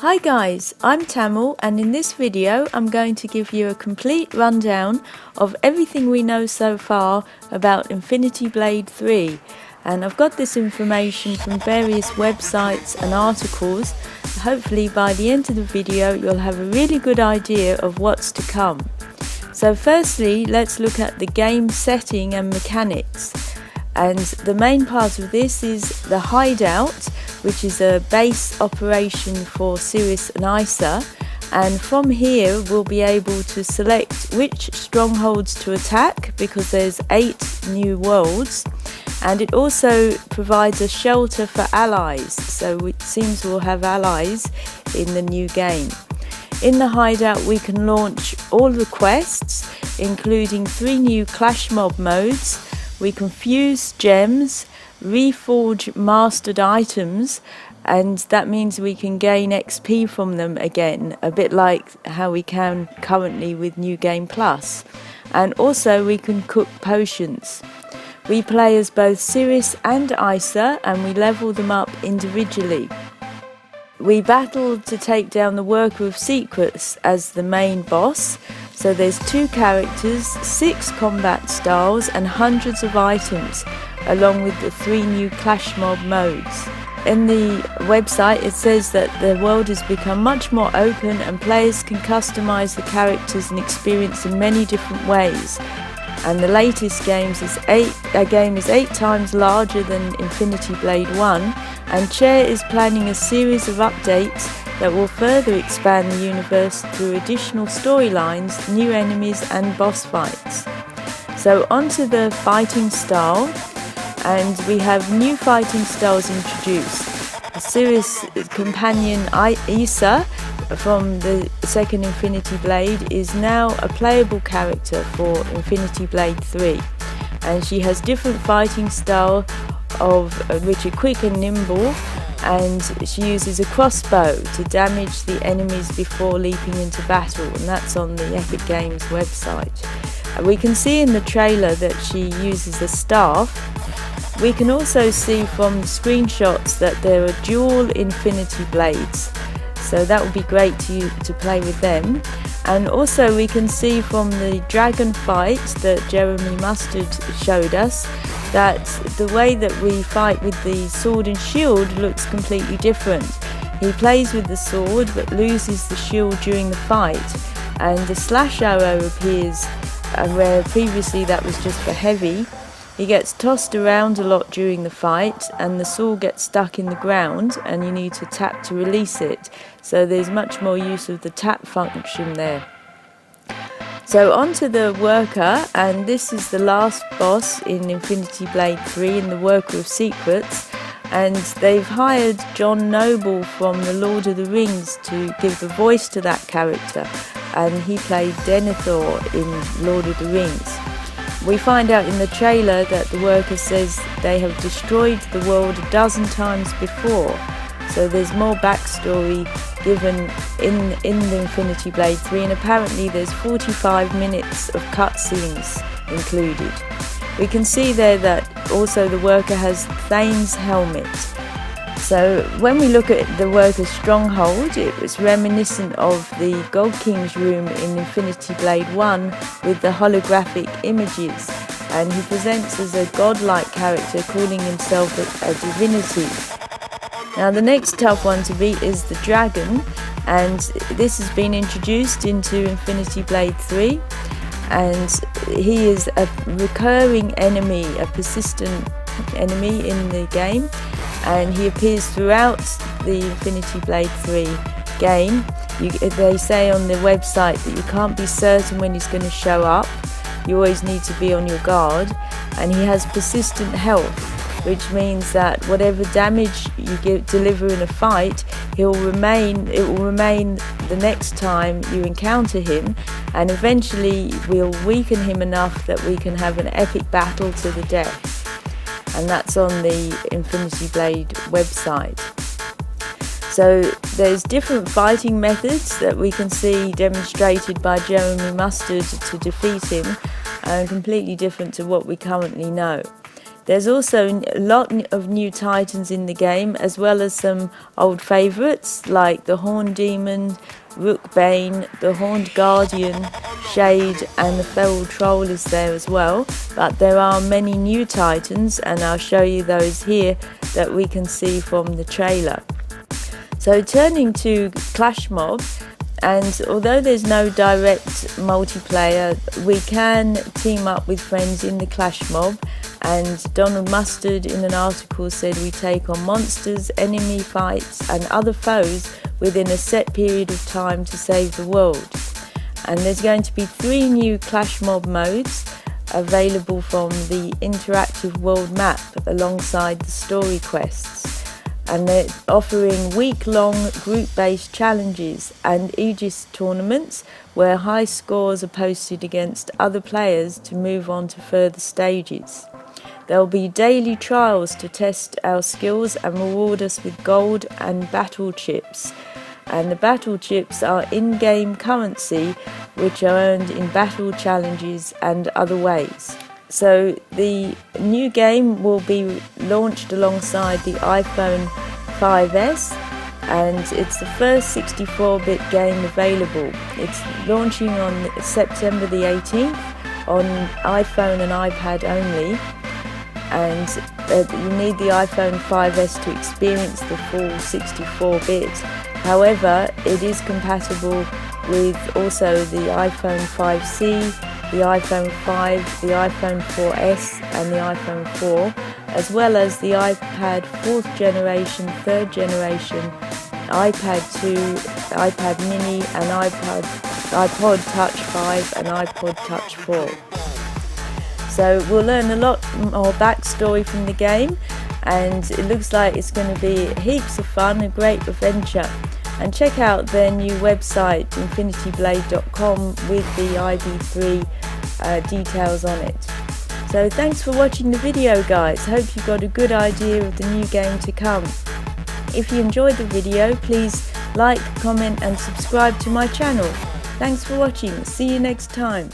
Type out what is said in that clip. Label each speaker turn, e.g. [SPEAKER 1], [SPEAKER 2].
[SPEAKER 1] Hi guys, I'm tamL, and in this video I'm going to give you a complete rundown of everything we know so far about Infinity Blade 3, and I've got this information from various websites and articles. Hopefully by the end of the video you'll have a really good idea of what's to come. So firstly, let's look at the game setting and mechanics. And the main part of this is the hideout, which is a base operation for Cirrus and Isa, and from here we'll be able to select which strongholds to attack because there's 8 new worlds, and it also provides a shelter for allies, so it seems we'll have allies in the new game. In the hideout we can launch all the quests, including 3 new clash mob modes. We can fuse gems, reforge mastered items, and that means we can gain XP from them again, a bit like how we can currently with New Game Plus. And also we can cook potions. We play as both Cirrus and Isa, and we level them up individually. We battle to take down the Worker of Secrets as the main boss. So there's 2 characters, 6 combat styles and hundreds of items, along with the 3 new clash mob modes. In the website it says that the world has become much more open and players can customize the characters and experience in many different ways. And the latest game is 8 times larger than Infinity Blade 1, and Chair is planning a series of updates that will further expand the universe through additional storylines, new enemies and boss fights. So onto the fighting style, and we have new fighting styles introduced. Cirrus companion Isa from the second Infinity Blade is now a playable character for Infinity Blade 3, and she has different fighting style of which are quick and nimble, and she uses a crossbow to damage the enemies before leaping into battle, and that's on the Epic Games website. We can see in the trailer that she uses a staff. We can also see from the screenshots that there are dual Infinity Blades, so that would be great to play with them. And also we can see from the dragon fight that Jeremy Mustard showed us that the way that we fight with the sword and shield looks completely different. He plays with the sword but loses the shield during the fight, and the slash arrow appears where previously that was just for heavy. He gets tossed around a lot during the fight, and the sword gets stuck in the ground and you need to tap to release it, so there's much more use of the tap function there. So onto the Worker, and this is the last boss in Infinity Blade 3 in the Worker of Secrets, and they've hired John Noble from the Lord of the Rings to give the voice to that character, and he played Denethor in Lord of the Rings. We find out in the trailer that the Worker says they have destroyed the world a dozen times before, so there's more backstory given in the Infinity Blade 3, and apparently there's 45 minutes of cutscenes included. We can see there that also the Worker has Thane's helmet. So when we look at the Worker's stronghold, it was reminiscent of the God King's room in Infinity Blade 1 with the holographic images, and he presents as a godlike character calling himself a divinity. Now the next tough one to beat is the dragon, and this has been introduced into Infinity Blade 3, and he is a recurring enemy, a persistent enemy in the game, and he appears throughout the Infinity Blade 3 game. They say on the website that you can't be certain when he's going to show up. You always need to be on your guard, and he has persistent health, which means that whatever damage you deliver in a fight, it will remain the next time you encounter him, and eventually we'll weaken him enough that we can have an epic battle to the death. And that's on the Infinity Blade website. So there's different fighting methods that we can see demonstrated by Jeremy Mustard to defeat him, and completely different to what we currently know. There's also a lot of new titans in the game, as well as some old favourites like the Horned Demon, Rookbane, the Horned Guardian, Shade, and the Feral Troll is there as well. But there are many new titans, and I'll show you those here that we can see from the trailer. So turning to Clash Mob, and although there's no direct multiplayer, we can team up with friends in the Clash Mob, and Donald Mustard in an article said we take on monsters, enemy fights and other foes within a set period of time to save the world. And there's going to be 3 new Clash Mob modes available from the interactive world map alongside the story quests. And they're offering week-long group-based challenges and Aegis tournaments where high scores are posted against other players to move on to further stages. There will be daily trials to test our skills and reward us with gold and battle chips. And the battle chips are in-game currency which are earned in battle challenges and other ways. So the new game will be launched alongside the iPhone 5S, and it's the first 64-bit game available. It's launching on September the 18th on iPhone and iPad only, and you need the iPhone 5S to experience the full 64-bit. However, it is compatible with also the iPhone 5C, the iPhone 5, the iPhone 4S and the iPhone 4, as well as the iPad 4th generation, 3rd generation, iPad 2, iPad mini and iPod Touch 5 and iPod Touch 4. So we'll learn a lot more backstory from the game, and it looks like it's going to be heaps of fun, a great adventure. And check out their new website, infinityblade.com, with the IB3 details on it. So thanks for watching the video, guys. Hope you got a good idea of the new game to come. If you enjoyed the video, please like, comment and subscribe to my channel. Thanks for watching. See you next time.